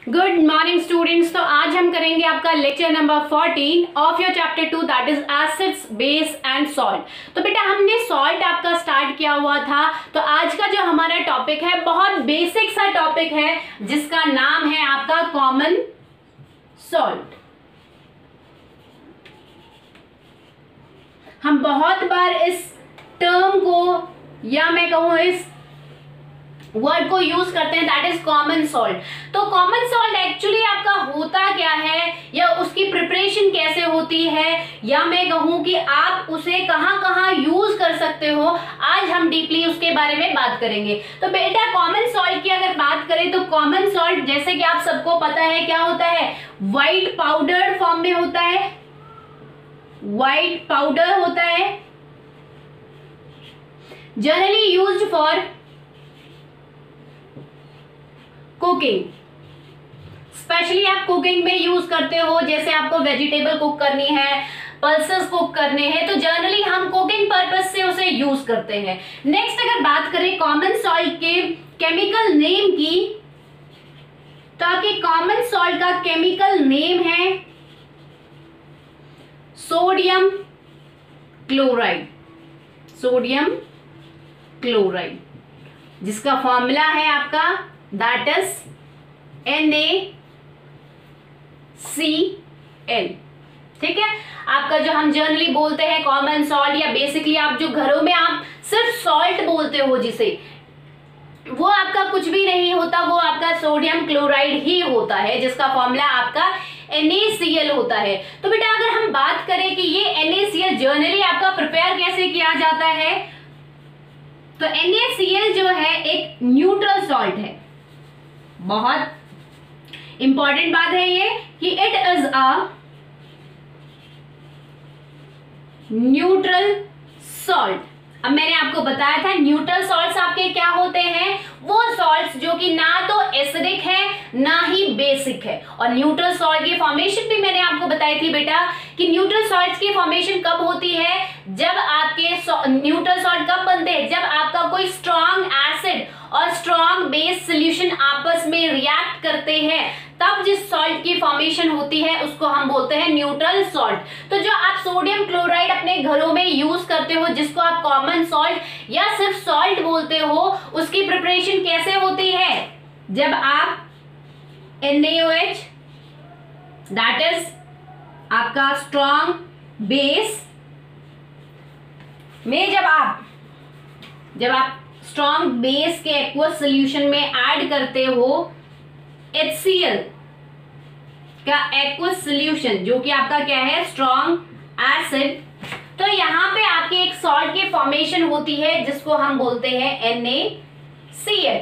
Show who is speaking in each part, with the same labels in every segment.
Speaker 1: Good morning students. तो आज हम करेंगे आपका lecture number 14 of your chapter 2 that is acids base and salt. तो बेटा हमने सॉल्ट आपका स्टार्ट किया हुआ था। तो आज का जो हमारा टॉपिक है बहुत बेसिक सा टॉपिक है जिसका नाम है आपका कॉमन सॉल्ट। हम बहुत बार इस टर्म को या मैं कहूं इस वर्ड को यूज करते हैं दैट इज कॉमन सॉल्ट। तो कॉमन सॉल्ट एक्चुअली आपका होता क्या है या उसकी प्रिपरेशन कैसे होती है या मैं कहूं कि आप उसे कहां कहां यूज कर सकते हो, आज हम डीपली उसके बारे में बात करेंगे। तो बेटा कॉमन सॉल्ट की अगर बात करें तो कॉमन सॉल्ट जैसे कि आप सबको पता है क्या होता है, व्हाइट पाउडर फॉर्म में होता है, व्हाइट पाउडर होता है, generally used for cooking. Specially आप कुकिंग में यूज करते हो, जैसे आपको वेजिटेबल कुक करनी है, पल्सेस कुक करने हैं, तो जनरली हम कुकिंग पर्पस से उसे यूज करते हैं। नेक्स्ट अगर बात करें कॉमन सॉल्ट के केमिकल नेम की, तो आपके कॉमन सॉल्ट का केमिकल नेम है सोडियम क्लोराइड। सोडियम क्लोराइड जिसका फॉर्मूला है आपका दैट इज NaCl। ठीक है, आपका जो हम जनरली बोलते हैं कॉमन सॉल्ट या बेसिकली आप जो घरों में आप सिर्फ सॉल्ट बोलते हो जिसे, वो आपका कुछ भी नहीं होता, वो आपका सोडियम क्लोराइड ही होता है जिसका फॉर्मूला आपका NaCl होता है। तो बेटा अगर हम बात करें कि ये NaCl जनरली आपका प्रिपेयर कैसे किया जाता है, तो NaCl जो है एक न्यूट्रल सॉल्ट है। बहुत इंपॉर्टेंट बात है ये कि it is a neutral salt. अब मैंने आपको बताया था न्यूट्रल सॉल्ट्स आपके क्या होते हैं, वो सॉल्ट्स जो कि ना तो एसिडिक है ना ही बेसिक है। और न्यूट्रल सॉल्ट की फॉर्मेशन भी मैंने आपको बताई थी बेटा कि न्यूट्रल सॉल्ट्स की फॉर्मेशन कब होती है, जब आपके न्यूट्रल सॉल्ट कब बनते हैं, जब आपका कोई स्ट्रॉन्ग एसिड और स्ट्रॉन्ग बेस सॉल्यूशन आपस में रिएक्ट करते हैं, तब जिस सॉल्ट की फॉर्मेशन होती है उसको हम बोलते हैं न्यूट्रल सॉल्ट। तो जो आप सोडियम क्लोराइड अपने घरों में यूज करते हो जिसको आप कॉमन सॉल्ट या सिर्फ सॉल्ट बोलते हो, उसकी प्रिपरेशन कैसे होती है, जब आप NaOH दैट इज आपका स्ट्रॉन्ग बेस में जब आप स्ट्रॉन्ग बेस के एक्वस सॉल्यूशन में ऐड करते हो HCl का एक्वस सॉल्यूशन जो कि आपका क्या है स्ट्रॉन्ग एसिड, तो यहां पे आपके एक सॉल्ट की फॉर्मेशन होती है जिसको हम बोलते हैं NaCl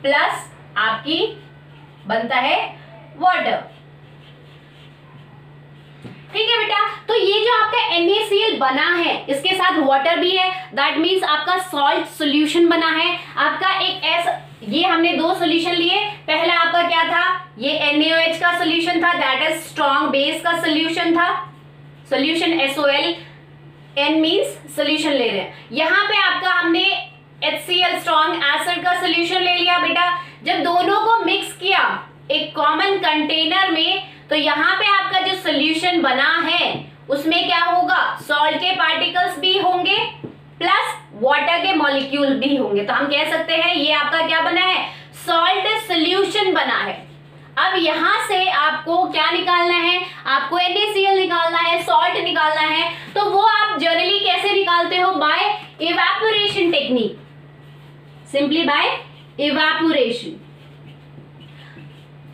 Speaker 1: प्लस आपकी बनता है वाटर। ठीक है बेटा, तो ये जो आपका NaCl बना है इसके साथ वाटर भी है, दैट मीन्स आपका सॉल्ट सॉल्यूशन बना है आपका एक ऐसा। ये हमने दो सॉल्यूशन लिए, पहला आपका क्या था, ये NaOH का सॉल्यूशन था दैट इज स्ट्रॉन्ग बेस का सॉल्यूशन था, solution SOL, N means solution ले रहे हैं। यहां पे आपका हमने HCl स्ट्रॉन्ग एसिड का सॉल्यूशन ले लिया बेटा। जब दोनों को मिक्स किया एक कॉमन कंटेनर में, तो यहाँ पे आपका जो सॉल्यूशन बना है उसमें क्या होगा, सॉल्ट के पार्टिकल्स भी होंगे प्लस वाटर के मॉलिक्यूल भी होंगे। तो हम कह सकते हैं ये आपका क्या बना है, सॉल्ट सॉल्यूशन बना है। अब यहां से आपको क्या निकालना है, आपको NaCl निकालना है, सॉल्ट निकालना है। तो वो आप जनरली कैसे निकालते हो, by evaporation technique, simply by evaporation.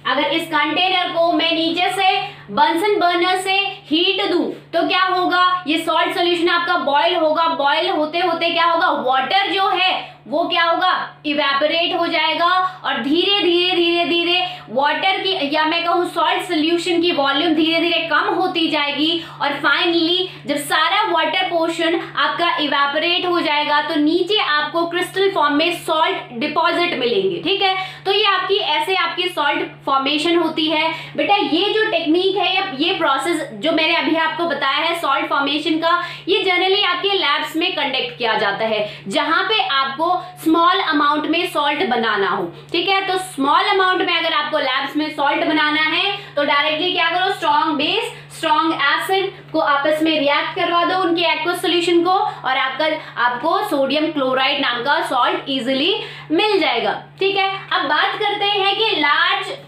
Speaker 1: अगर इस कंटेनर को मैं नीचे से बंसन बर्नर से हीट दूं तो क्या होगा, ये सॉल्ट सॉल्यूशन आपका बॉयल होगा, बॉयल होते होते क्या होगा, वाटर जो है वो क्या होगा, इवेपोरेट हो जाएगा और धीरे धीरे धीरे धीरे वाटर की या मैं कहूँ सॉल्ट सोल्यूशन की वॉल्यूम धीरे धीरे कम होती जाएगी और फाइनली जब सारा वाटर पोर्शन आपका इवेपोरेट हो जाएगा तो नीचे आपको क्रिस्टल फॉर्म में सॉल्ट डिपॉजिट मिलेंगे। ठीक है, तो ये आपकी ऐसे आपकी सॉल्ट फॉर्मेशन होती है। बेटा ये जो टेक्निक है या ये प्रोसेस जो मैंने अभी आपको बताया है सॉल्ट फॉर्मेशन का, ये जनरली आपके लैब्स में कंडक्ट किया जाता है जहां पे आपको स्मॉल अमाउंट में सॉल्ट बनाना हो। ठीक है, तो स्मॉल अमाउंट में अगर आपको लैब्स में सॉल्ट बनाना है तो डायरेक्टली क्या करो, स्ट्रॉन्ग बेस स्ट्रॉन्ग एसिड को आपस में रिएक्ट करवा दो उनके एक्वस सॉल्यूशन को और आपको सोडियम क्लोराइड नाम का सॉल्ट इजीली मिल जाएगा। ठीक है, अब बात करते हैं कि लार्ज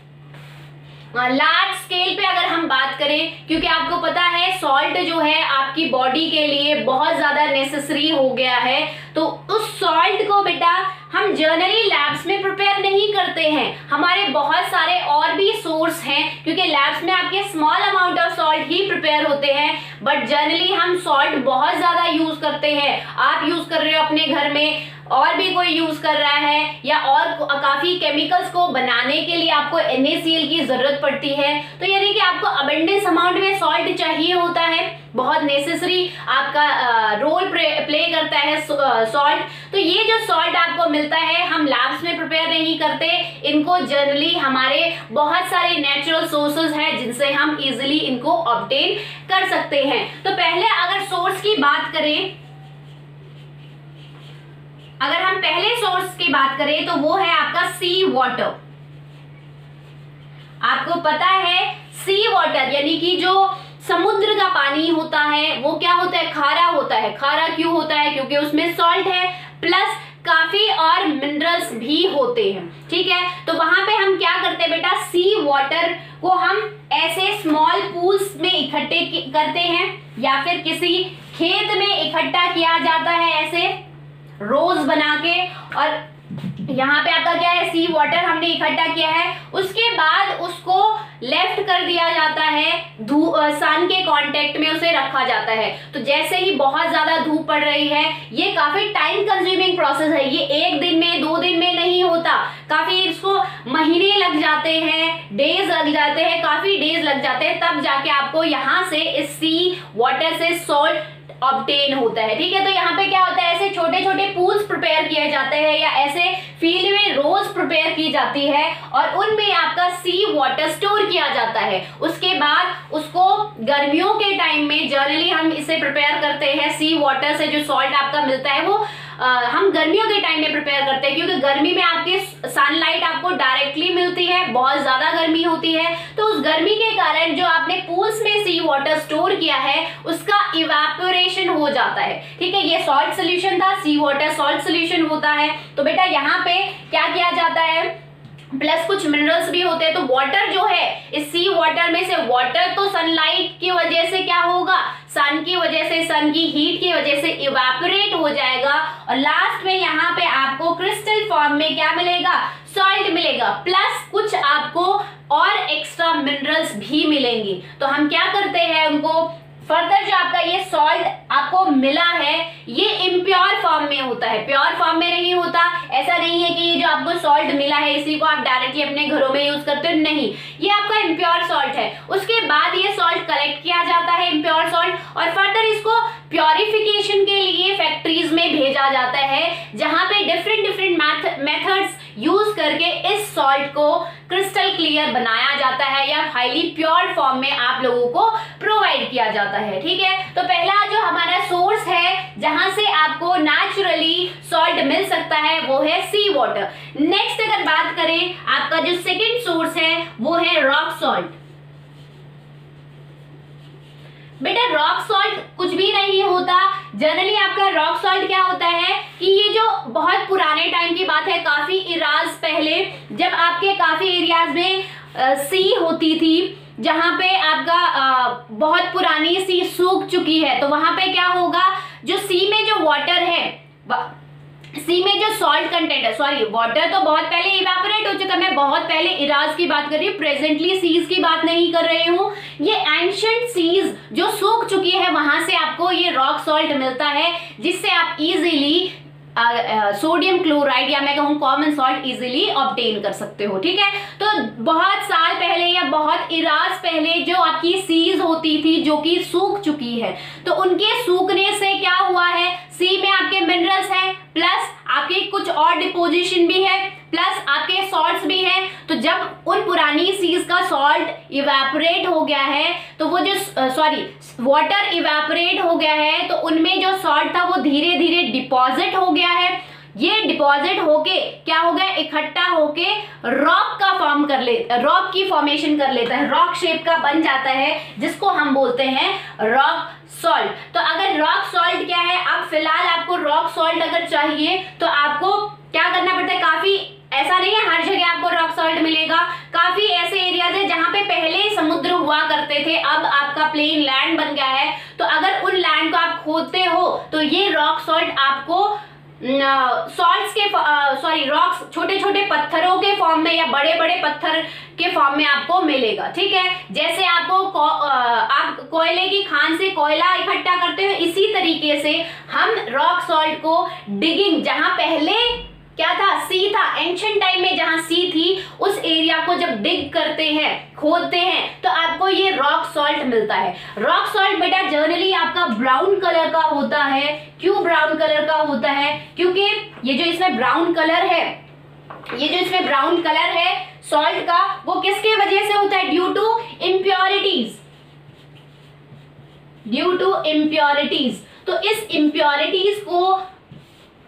Speaker 1: स्केल पे अगर हम बात करें, क्योंकि आपको पता है सॉल्ट जो है आपकी बॉडी के लिए बहुत ज्यादा नेसेसरी हो गया है, तो उस सॉल्ट को बेटा हम जनरली लैब्स में प्रिपेयर नहीं करते हैं। हमारे बहुत सारे और भी सोर्स हैं, क्योंकि लैब्स में आपके small amount of salt he prepare होते हैं, बट जनरली हम सॉल्ट बहुत ज्यादा यूज करते हैं। आप यूज कर रहे हो अपने घर में, और भी कोई यूज कर रहा है, या और काफी केमिकल्स को बनाने के लिए आपको NaCl की जरूरत पड़ती है। तो यानी कि आपको अबंडेंस अमाउंट में सॉल्ट चाहिए होता है, बहुत नेसेसरी आपका रोल प्ले करता है सॉल्ट। तो ये जो सॉल्ट आपको मिलता है हम लैब्स में प्रिपेयर नहीं करते, इनको जनरली हमारे बहुत सारे नेचुरल सोर्सेज हैं जिनसे हम इजिली इनको ऑब्टेन कर सकते हैं। तो पहले अगर सोर्स की बात करें, अगर हम पहले सोर्स की बात करें तो वो है आपका सी वाटर। आपको पता है सी वाटर यानी कि जो समुद्र का पानी होता है वो क्या होता है, खारा होता है। खारा क्यों होता है, क्योंकि उसमें सॉल्ट है प्लस काफी और मिनरल्स भी होते हैं। ठीक है, तो वहां पे हम क्या करते हैं बेटा, सी वाटर को हम ऐसे स्मॉल पूल्स में इकट्ठे करते हैं या फिर किसी खेत में इकट्ठा किया जाता है ऐसे रोज बना के, और यहाँ पे आपका क्या है, सी वाटर हमने इकट्ठा किया है। उसके बाद उसको लेफ्ट कर दिया जाता है, सन के कांटेक्ट में उसे रखा जाता है। तो जैसे ही बहुत ज्यादा धूप पड़ रही है, ये काफी टाइम कंज्यूमिंग प्रोसेस है, ये एक दिन में 2 दिन में नहीं होता, काफी इसको महीने लग जाते हैं, डेज लग जाते हैं, काफी डेज लग जाते हैं, तब जाके आपको यहाँ से इस सी वाटर से सॉल्ट ऑब्टेन होता है। ठीक है, तो यहाँ पे क्या होता है, ऐसे छोटे छोटे पूल्स प्रिपेयर किए जाते हैं या ऐसे फील्ड में रोज प्रिपेयर की जाती है और उनमें आपका सी वाटर स्टोर किया जाता है। उसके बाद उसको गर्मियों के टाइम में जनरली हम इसे प्रिपेयर करते हैं, सी वाटर से जो सॉल्ट आपका मिलता है वो हम गर्मियों के टाइम में प्रिपेयर करते हैं, क्योंकि गर्मी में आपके सनलाइट आपको डायरेक्टली मिलती है, बहुत ज्यादा गर्मी होती है, तो उस गर्मी के कारण जो आपने पूल्स में सी वाटर स्टोर किया है उसका इवेपोरेशन हो जाता है। ठीक है, ये सॉल्ट सोल्यूशन था, सी वाटर सॉल्ट सोल्यूशन होता है। तो बेटा यहाँ पे क्या किया जाता है, प्लस कुछ मिनरल्स भी होते हैं। तो वाटर जो है, इस सी वाटर में से वाटर तो सनलाइट की वजह से क्या होगा, सन की वजह से, सन की हीट की वजह से इवेपोरेट हो जाएगा और लास्ट में यहाँ पे आपको क्रिस्टल फॉर्म में क्या मिलेगा, सॉल्ट मिलेगा, प्लस कुछ आपको और एक्स्ट्रा मिनरल्स भी मिलेंगी। तो हम क्या करते हैं, उनको फर्दर जो आपका ये सॉल्ट आपको मिला है ये इम्प्योर फॉर्म में होता है, प्योर फॉर्म में नहीं होता। ऐसा नहीं है कि ये जो आपको सॉल्ट मिला है इसी को आप डायरेक्टली अपने घरों में यूज करते हो, नहीं, ये आपका इम्प्योर सॉल्ट है। उसके बाद ये सॉल्ट कलेक्ट किया जाता है, इम्प्योर सॉल्ट, और फर्दर इसको प्योरिफिकेशन के लिए फैक्ट्रीज में भेजा जाता है, जहां पे डिफरेंट मेथड्स यूज करके इस सॉल्ट को क्रिस्टल क्लियर बनाया जाता है या हाईली प्योर फॉर्म में आप लोगों को प्रोवाइड किया जाता है। ठीक है, तो पहला जो हमारा सोर्स है जहां से आपको नेचुरली सॉल्ट मिल सकता है वो है सी वाटर। नेक्स्ट अगर बात करें, आपका जो सेकंड सोर्स है वो है रॉक सॉल्ट। बेटा रॉक सॉल्ट कुछ भी नहीं होता, जनरली आपका रॉक सॉल्ट क्या होता है कि ये जो बहुत पुराने टाइम की बात है, काफी इराज पहले जब आपके काफी एरियाज में सी होती थी, जहां पे आपका बहुत पुरानी सी सूख चुकी है, तो वहां पे क्या होगा, जो सी में जो वाटर है, सी में जो सॉल्ट कंटेंट है, सॉरी वाटर तो बहुत पहले इवेपोरेट हो चुका, मैं बहुत पहले इराज की बात कर रही हूँ, प्रेजेंटली सीज की बात नहीं कर रही हूँ। ये एंशिएंट सीज जो सूख चुकी है वहां से आपको ये रॉक सॉल्ट मिलता है, जिससे आप इजीली सोडियम क्लोराइड या मैं कहूँ कॉमन सॉल्ट इजीली ऑब्टेन कर सकते हो। ठीक है, तो बहुत साल पहले या बहुत इराज पहले जो आपकी सीज होती थी जो कि सूख चुकी है, तो उनके सूखने से क्या हुआ है, सी में आपके मिनरल्स हैं प्लस आपके कुछ और डिपोजिशन भी है प्लस आपके सॉल्ट्स भी हैं। तो जब उन पुरानी सीज का सॉल्ट इवेपोरेट हो गया है तो वो जो वाटर इवेपोरेट हो गया है तो उनमें जो सॉल्ट था वो धीरे धीरे डिपॉजिट हो गया है। ये डिपॉजिट होके क्या हो गया, इकट्ठा होके रॉक का फॉर्म कर ले, रॉक की फॉर्मेशन कर लेता है, रॉक शेप का बन जाता है जिसको हम बोलते हैं रॉक सॉल्ट। तो अगर रॉक सॉल्ट क्या है, अब फिलहाल आपको रॉक सॉल्ट अगर चाहिए तो आपको क्या करना पड़ता है, काफी ऐसा नहीं है हर जगह आपको रॉक सॉल्ट मिलेगा, काफी ऐसे एरियाज है जहां पे पहले समुद्र हुआ करते थे, अब आपका प्लेन लैंड बन गया है। तो अगर उन लैंड को आप खोदते हो तो ये रॉक सॉल्ट आपको सॉल्ट्स के रॉक्स छोटे छोटे पत्थरों के फॉर्म में या बड़े बड़े पत्थर के फॉर्म में आपको मिलेगा। ठीक है, जैसे आपको आप कोयले की खान से कोयला इकट्ठा करते हो, इसी तरीके से हम रॉक सॉल्ट को डिगिंग, जहां पहले क्या था, सी था, एंशिएंट टाइम में जहां सी थी उस एरिया को जब डिग करते हैं, खोदते हैं, तो आपको ये रॉक सॉल्ट मिलता है। रॉक सॉल्ट बेटा जनरली आपका ब्राउन कलर का होता है। क्यों ब्राउन कलर का होता है, क्योंकि ये जो इसमें ब्राउन कलर है, ये जो इसमें ब्राउन कलर है सॉल्ट का, वो किसके वजह से होता है, due to impurities, due to impurities. तो इस इम्प्योरिटीज को,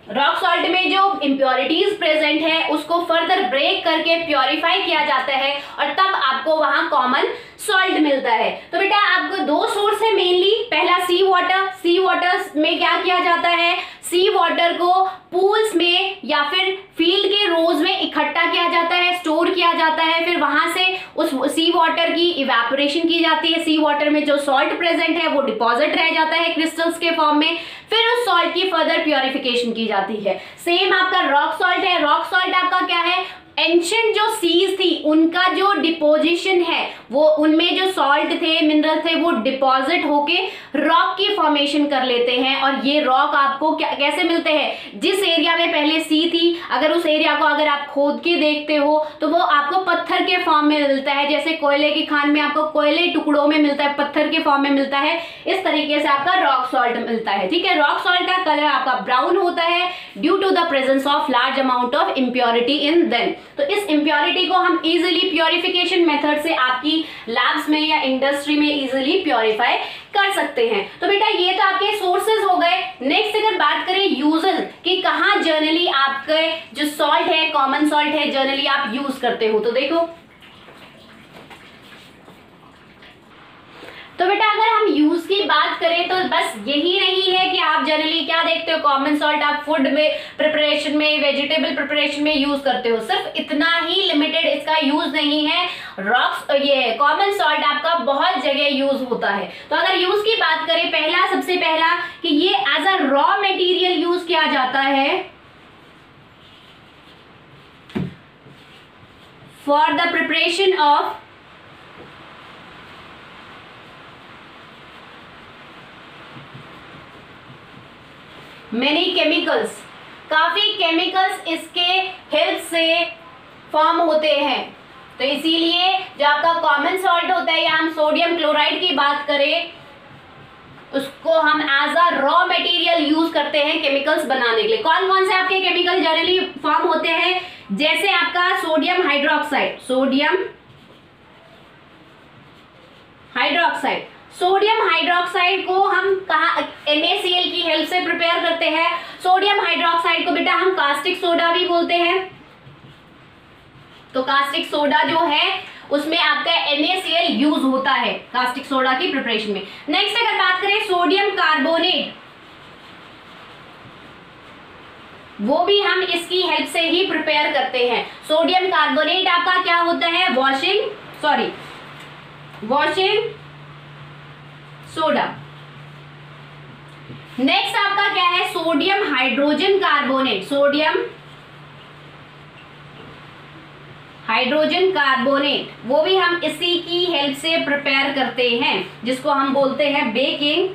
Speaker 1: रॉक सॉल्ट में जो इम्प्योरिटीज प्रेजेंट है उसको फर्दर ब्रेक करके प्योरीफाई किया जाता है और तब आपको वहां कॉमन सॉल्ट मिलता है। तो बेटा आपको दो सोर्स है मेनली, पहला सी वाटर, सी वाटर में क्या किया जाता है, सी वाटर को पूल्स में या फिर फील्ड के रोज में इकट्ठा किया जाता है, स्टोर किया जाता है, फिर वहां से उस सी वाटर की इवेपोरेशन की जाती है, सी वाटर में जो सॉल्ट प्रेजेंट है वो डिपॉजिट रह जाता है क्रिस्टल्स के फॉर्म में, फिर उस सॉल्ट की फर्दर प्योरिफिकेशन की जाती है। सेम आपका रॉक सॉल्ट है, रॉक सॉल्ट आपका क्या है, एंशिएंट जो सीज थी उनका जो डिपोजिशन है, वो उनमें जो सॉल्ट थे, मिनरल थे, वो डिपॉजिट होके रॉक की फॉर्मेशन कर लेते हैं। और ये रॉक आपको कैसे मिलते हैं, जिस एरिया में पहले सी थी अगर उस एरिया को अगर आप खोद के देखते हो तो वो आपको पत्थर के फॉर्म में मिलता है, जैसे कोयले की खान में आपको कोयले टुकड़ों में मिलता है, पत्थर के फॉर्म में मिलता है, इस तरीके से आपका रॉक सॉल्ट मिलता है। ठीक है, रॉक सॉल्ट का कलर आपका ब्राउन होता है due to the presence of large amount of impurity in them. तो इस इम्प्योरिटी को हम इजीली प्योरिफिकेशन मेथड से आपकी लैब्स में या इंडस्ट्री में इजीली प्योरीफाई कर सकते हैं। तो बेटा ये तो आपके सोर्सेज हो गए। नेक्स्ट अगर बात करें यूजेस कि कहां जनरली आपके जो सॉल्ट है, कॉमन सॉल्ट है, जनरली आप यूज करते हो, तो देखो तो बेटा अगर हम यूज की बात करें तो बस यही नहीं है कि आप जनरली क्या देखते हो, कॉमन सॉल्ट आप फूड में प्रिपरेशन में, वेजिटेबल प्रिपरेशन में यूज करते हो, सिर्फ इतना ही लिमिटेड इसका यूज नहीं है। रॉक्स, ये कॉमन सॉल्ट आपका बहुत जगह यूज होता है। तो अगर यूज की बात करें, पहला सबसे पहला कि ये as a raw material use किया जाता है for the preparation of many chemicals, काफी केमिकल्स इसके हेल्प से फॉर्म होते हैं। तो इसीलिए जो आपका कॉमन सॉल्ट होता है, या हम सोडियम क्लोराइड की बात करें, उसको हम as a raw material use करते हैं केमिकल्स बनाने के लिए। कौन कौन से आपके केमिकल जनरली फॉर्म होते हैं, जैसे आपका sodium hydroxide, sodium hydroxide, sodium hydroxide को हम कहा NaCl की हेल्प से प्रिपेयर करते हैं। सोडियम हाइड्रोक्साइड को बेटा हम कास्टिक सोडा भी बोलते हैं। तो कास्टिक सोडा जो है उसमें आपका NaCl यूज होता है कास्टिक सोडा की प्रिपरेशन में। नेक्स्ट अगर बात करें सोडियम कार्बोनेट, वो भी हम इसकी हेल्प से ही प्रिपेयर करते हैं। सोडियम कार्बोनेट आपका क्या होता है, वॉशिंग सोडा। नेक्स्ट आपका क्या है, sodium hydrogen carbonate, sodium hydrogen carbonate, वो भी हम इसी की हेल्प से प्रिपेयर करते हैं, जिसको हम बोलते हैं बेकिंग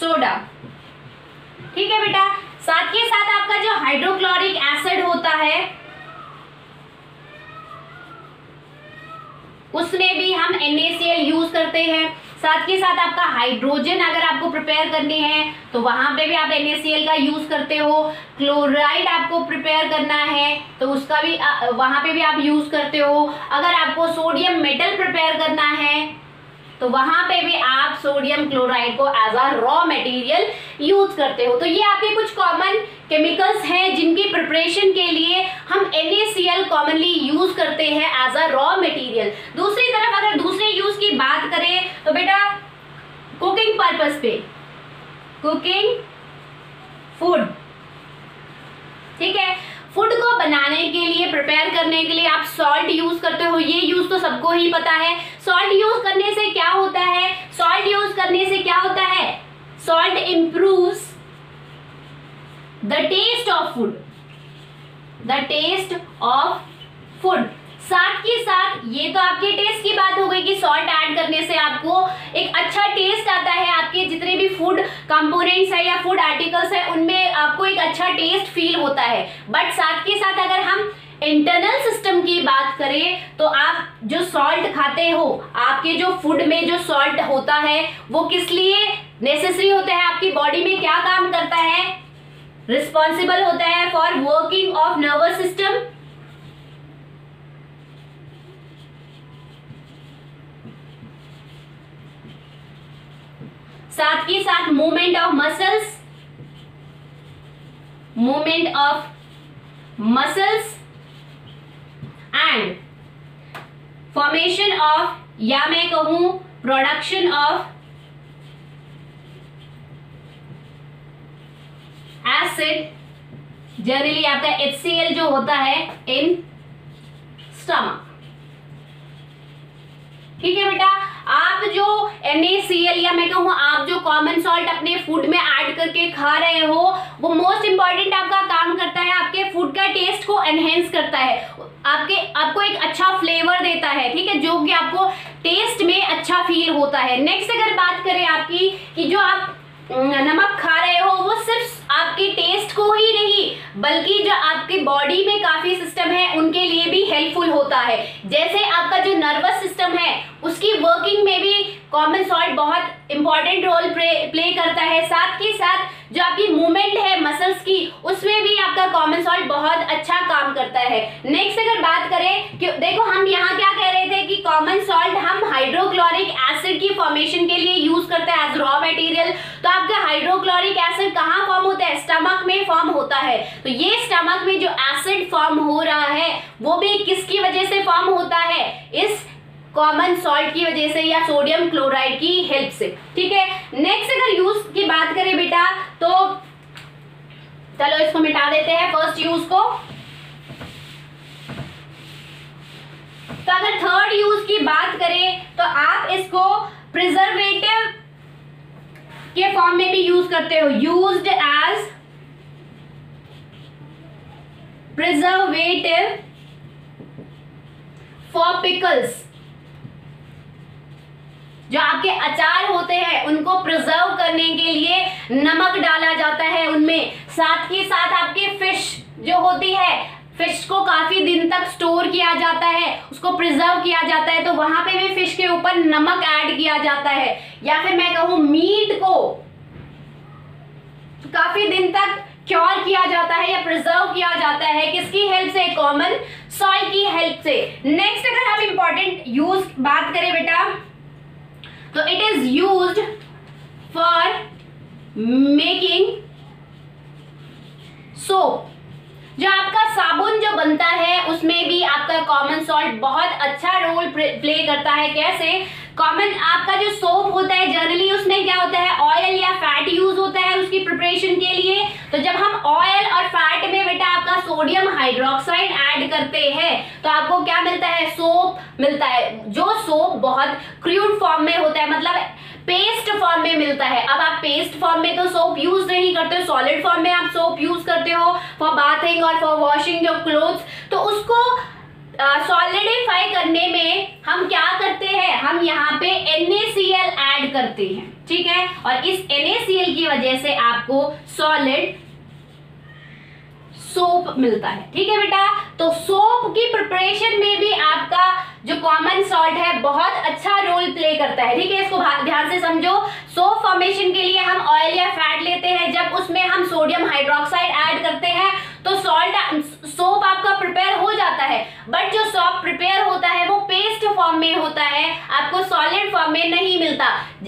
Speaker 1: सोडा। ठीक है बेटा। साथ के साथ आपका जो हाइड्रोक्लोरिक एसिड होता है उसमें भी हम NaCl यूज करते हैं। साथ के साथ आपका हाइड्रोजन अगर आपको प्रिपेयर करनी है तो वहां पे भी आप NaCl का यूज करते हो। क्लोराइड आपको प्रिपेयर करना है तो उसका भी वहां पे भी आप यूज करते हो। अगर आपको सोडियम मेटल प्रिपेयर करना है तो वहां पे भी आप सोडियम क्लोराइड को as a raw material use करते हो। तो ये आपके कुछ कॉमन केमिकल्स हैं जिनकी प्रिपरेशन के लिए हम NaCl कॉमनली यूज करते हैं एज अ रॉ मटेरियल। दूसरी तरफ अगर दूसरे यूज की बात करें तो बेटा कुकिंग पर्पस पे, कुकिंग फूड, ठीक है, फूड को बनाने के लिए, प्रिपेयर करने के लिए आप सॉल्ट यूज करते हो। ये यूज तो सबको ही पता है। सॉल्ट यूज करने से क्या होता है, सॉल्ट यूज करने से क्या होता है, salt improves the taste of food, the taste of food. साथ के साथ ये तो आपके टेस्ट की बात हो गई कि सॉल्ट ऐड करने से आपको एक अच्छा टेस्ट आता है। आपके जितने भी फूड कंपोनेंट्स है या फूड आर्टिकल्स है उनमें आपको एक अच्छा टेस्ट फील होता है। बट साथ के साथ अगर हम इंटरनल सिस्टम की बात करें तो आप जो सॉल्ट खाते हो, आपके जो फूड में जो सॉल्ट होता है वो किस लिए नेसेसरी होता है, आपकी बॉडी में क्या काम करता है, रिस्पॉन्सिबल होता है for working of nervous system, साथ के साथ movement of muscles, movement of muscles and formation of, या मैं कहूं प्रोडक्शन ऑफ एसिड, जनरली आपका HCl जो होता है इन स्टमक। ठीक है बेटा, आप जो NaCl या मैं कहूँ आप जो कॉमन सॉल्ट अपने फूड में ऐड करके खा रहे हो वो मोस्ट इंपॉर्टेंट आपका काम करता है, आपके फूड का टेस्ट को एनहेंस करता है, आपको एक अच्छा फ्लेवर देता है, ठीक है, जो कि आपको टेस्ट में अच्छा फील होता है। नेक्स्ट अगर बात करें आपकी कि जो आप नमक खा रहे हो वो सिर्फ आपके टेस्ट को ही नहीं बल्कि जो आपकी बॉडी में काफी सिस्टम है उनके लिए भी हेल्पफुल होता है। जैसे आपका जो नर्वस सिस्टम है उसकी वर्किंग में भी कॉमन सॉल्ट बहुत इंपॉर्टेंट रोल प्ले करता है। साथ के साथ जो आपकी मूवमेंट है मसल्स की उसमें भी आपका कॉमन सॉल्ट बहुत अच्छा काम करता है। नेक्स्ट अगर बात करें कि देखो हम यहाँ क्या कह रहे थे कि कॉमन सॉल्ट हम हाइड्रोक्लोरिक एसिड की फॉर्मेशन के लिए यूज करते हैं एज रॉ मटेरियल। तो आपका हाइड्रोक्लोरिक एसिड कहाँ फॉर्म होता है, स्टमक में फॉर्म होता है। तो ये स्टमक में जो एसिड फॉर्म हो रहा है वो भी किसकी वजह से फॉर्म होता है, इस कॉमन सॉल्ट की वजह से या सोडियम क्लोराइड की हेल्प से। ठीक है, नेक्स्ट अगर यूज की बात करें बेटा तो चलो इसको मिटा देते हैं फर्स्ट यूज को। तो अगर थर्ड यूज की बात करें तो आप इसको प्रिजर्वेटिव के फॉर्म में भी यूज करते हो, used as preservative for pickles. जो आपके अचार होते हैं उनको प्रिजर्व करने के लिए नमक डाला जाता है उनमें। साथ ही साथ आपकी फिश जो होती है, फिश को काफी दिन तक स्टोर किया जाता है, उसको प्रिजर्व किया जाता है, तो वहां पे भी फिश के ऊपर नमक ऐड किया जाता है। या फिर मैं कहूं मीट को काफी दिन तक क्योर किया जाता है या प्रिजर्व किया जाता है, किसकी हेल्प से, कॉमन सॉइल की हेल्प से। नेक्स्ट अगर हम इंपॉर्टेंट यूज बात करें बेटा तो it is used for making soap. जो आपका साबुन जो बनता है उसमें भी आपका कॉमन सॉल्ट बहुत अच्छा रोल प्ले करता है। कैसे, कॉमन आपका जो सोप होता है जनरली उसमें क्या होता है, ऑयल या फैट यूज होता है उसकी प्रिपरेशन के लिए। तो जब हम ऑयल और फैट में बेटा आपका सोडियम हाइड्रोक्साइड ऐड करते हैं तो आपको क्या मिलता है, सोप मिलता है। जो सोप बहुत क्रूड फॉर्म में होता है, मतलब पेस्ट फॉर्म में मिलता है। अब आप पेस्ट फॉर्म में तो सोप यूज नहीं करते, सॉलिड फॉर्म में आप सोप यूज करते हो फॉर बाथिंग और फॉर वॉशिंग योर क्लोथ्स। तो उसको सॉलिडिफाई करने में हम क्या करते हैं, हम यहाँ पे NaCl ऐड करते हैं, ठीक है, और इस NaCl की वजह से आपको सॉलिड सोप मिलता है, ठीक है बेटा। तो सोप की प्रिपरेशन में भी आपका जो कॉमन सॉल्ट है बहुत अच्छा रोल प्ले करता है, ठीक है, इसको ध्यान से समझो। सोप फॉर्मेशन के लिए हम ऑयल या फैट लेते हैं, जब उसमें हम सोडियम हाइड्रोक्साइड ऐड करते हैं तो सोप आपका प्रिपेयर हो जाता है, बट जो सोप प्रिपेयर होता है वो पेस्ट फॉर्म में होता है, आपको सॉलिड फॉर्म में नहीं मिलता।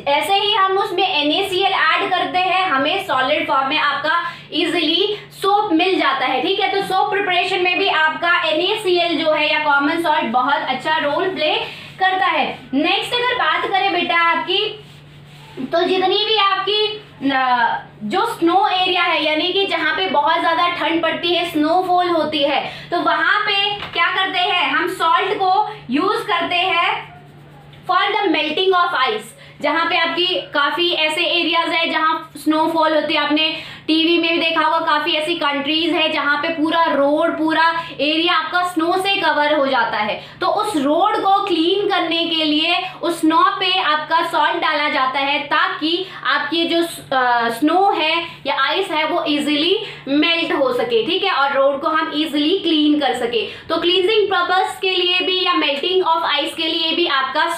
Speaker 1: ऐसे ही हम उसमें NaCl ऐड करते हैं, हमें सॉलिड फॉर्म में आपका इजीली सोप मिल जाता है, ठीक है। तो सोप प्रिपरेशन में भी आपका NaCl जो है या कॉमन सॉल्ट बहुत अच्छा रोल प्ले करता है। नेक्स्ट अगर बात करें बेटा आपकी, तो जितनी भी आपकी जो स्नो एरिया है, यानी कि जहां पे बहुत ज्यादा ठंड पड़ती है, स्नोफॉल होती है, तो वहां पे क्या करते हैं, हम सॉल्ट को यूज करते हैं for the melting of ice. जहां पे आपकी काफी ऐसे एरियाज है जहां स्नोफॉल होती है, आपने टीवी में भी देखा होगा, काफी ऐसी कंट्रीज है जहां पे पूरा रोड, पूरा एरिया आपका स्नो से कवर हो जाता है। तो उस रोड को क्लीन करने के लिए उस स्नो पे आपका सॉल्ट डाला जाता है, ताकि आपकी जो स्नो है या आइस है वो इजीली मेल्ट हो सके, ठीक है, और रोड को हम इजीली क्लीन कर सके। तो क्लींजिंग पर्पस के लिए भी या मेल्टिंग ऑफ आइस के लिए भी आपका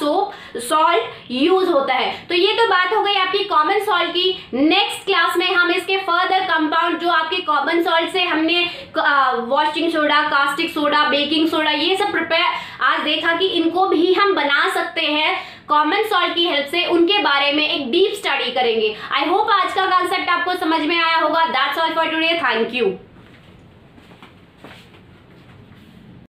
Speaker 1: सॉल्ट यूज होता है। तो ये तो बात हो गई आपकी कॉमन सॉल्ट की। नेक्स्ट क्लास में हम इसके फर्दर कंपाउंड जो आपके कॉमन सॉल्ट से हमने washing soda, caustic soda, baking soda, ये सब प्रिपेयर आज देखा कि इनको भी हम बना सकते हैं कॉमन सॉल्ट की हेल्प से, उनके बारे में एक डीप स्टडी करेंगे। आई होप आज का कॉन्सेप्ट आपको समझ में आया होगा। That's all for today, thank you.